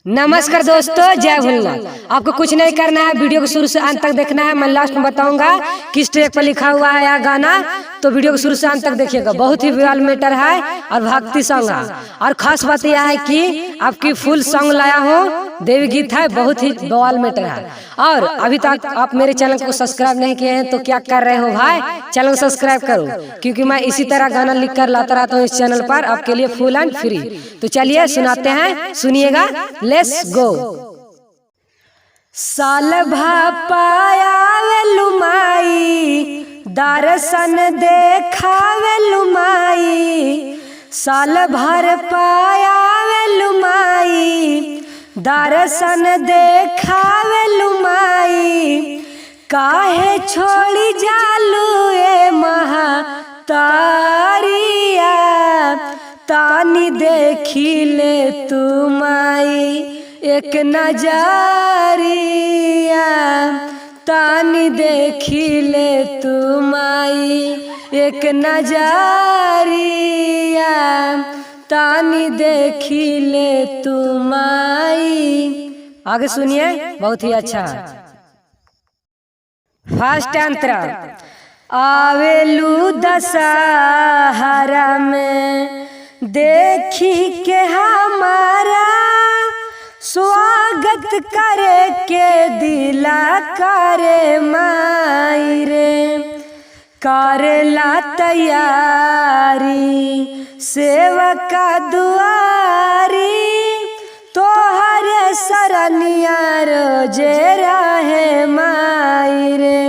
नमस्कार दोस्तों, जय भोलेनाथ। आपको कुछ नहीं करना है, वीडियो को शुरू से अंत तक देखना है। मैं लास्ट में बताऊंगा किस ट्रैक पर लिखा हुआ है यह गाना, तो वीडियो को शुरू से अंत तक देखिएगा। बहुत ही वायल मैटर है और भक्ति सॉन्ग है। और खास बात यह है कि आपकी फुल सॉन्ग लाया हूँ, देवी गीत है, बहुत ही वायल मैटर है। और अभी तक आप मेरे चैनल को सब्सक्राइब नहीं किए हैं तो क्या कर रहे हो भाई, चैनल को सब्सक्राइब करो, क्योंकि मैं इसी तरह गाना लिख कर लाता रहता हूँ इस चैनल पर आपके लिए फुल एंड फ्री। तो चलिए सुनाते हैं, सुनिएगा, लेट्स गो। साल भापाया लुमाई, दर्शन देखावे लुमाई। साल भर पाया लुमाई, दर्शन देखावे लुमाई। काहे छोड़ी जालू ए महातारिया, तानी देखी ले तुमाई एक नजरिया। तानी देखी ले तुमाई एक नजरिया। तानी देखी ले तुमाई। आगे सुनिए, बहुत ही अच्छा है। फर्स्ट अंतरा। आवेलू दशहरा में देखी के हमारा, स्वागत करे के दिला करे माई रे। करेला तैयारी सेवका दुआरी, तोहरे सरनिया रोजे रहे माई रे।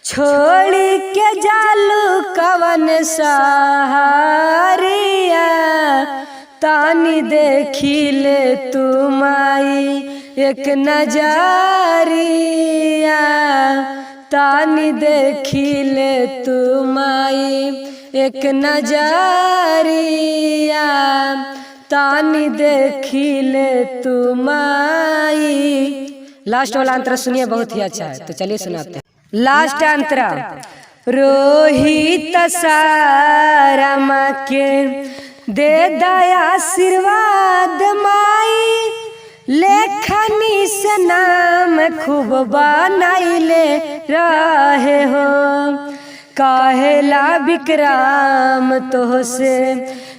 छोड़ी के जालू कवन सहारिया, तानी देखी ले तुमाई एक नजरिया। तानी देखी ले तुमाई एक नजरिया। तानी देखी ले तुमाई। लास्ट वाला अंतरा सुनिए, बहुत ही अच्छा है। तो चलिए सुनाते हैं लास्ट अंतरा। रोहित सारमा के दे दया आशीर्वाद माई, लेखनी से नाम खूब बनाइले रहे हो। काहेला विक्राम तो से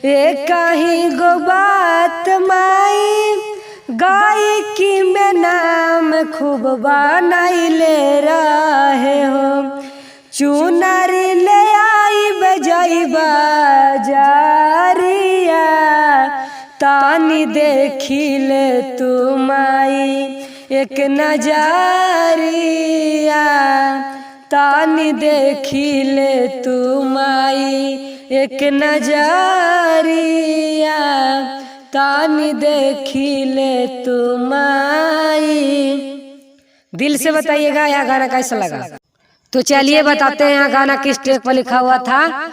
एक ही गो बात माई, गायकी में नाम खूब बनाइले रहे हो। चुनर ले आई बजाई बाजारिया, तानी देखी ले तुमाई एक नजरिया। तानी देखी ले तुमाई एक नजरिया। तानी देखी ले तुमाई। दिल से बताइएगा यह गाना कैसा लगा। तो चलिए बताते हैं यहाँ गाना किस ट्रैक पर लिखा हुआ था।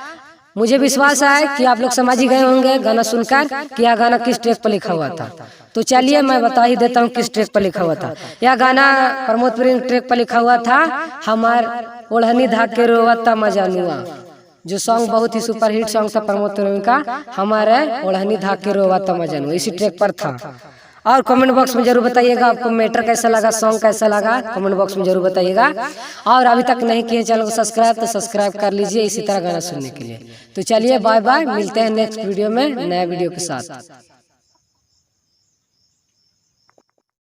मुझे विश्वास है कि आप लोग समझ ही गए होंगे गाना सुनकर कि यह गाना किस ट्रैक पर लिखा हुआ था। तो चलिए मैं बता ही देता हूँ किस ट्रैक पर लिखा हुआ था। यह गाना प्रमोदपुरी ट्रैक पर लिखा हुआ था, हमार ओढ़नी धाके रोवता मजानुआ, जो सॉन्ग बहुत ही सुपर हिट सॉन्ग था प्रमोदपुरी का, हमारे ओढ़नी धाके रोवता मजानुआ, इसी ट्रैक पर था। और कमेंट बॉक्स में जरूर बताइएगा आपको मैटर कैसा लगा, सॉन्ग कैसा लगा, कमेंट बॉक्स में जरूर बताइएगा। और अभी तक नहीं किए चैनल को सब्सक्राइब तो सब्सक्राइब कर लीजिए इसी तरह गाना सुनने के लिए। तो चलिए बाय बाय, मिलते हैं नेक्स्ट वीडियो में नया वीडियो के साथ।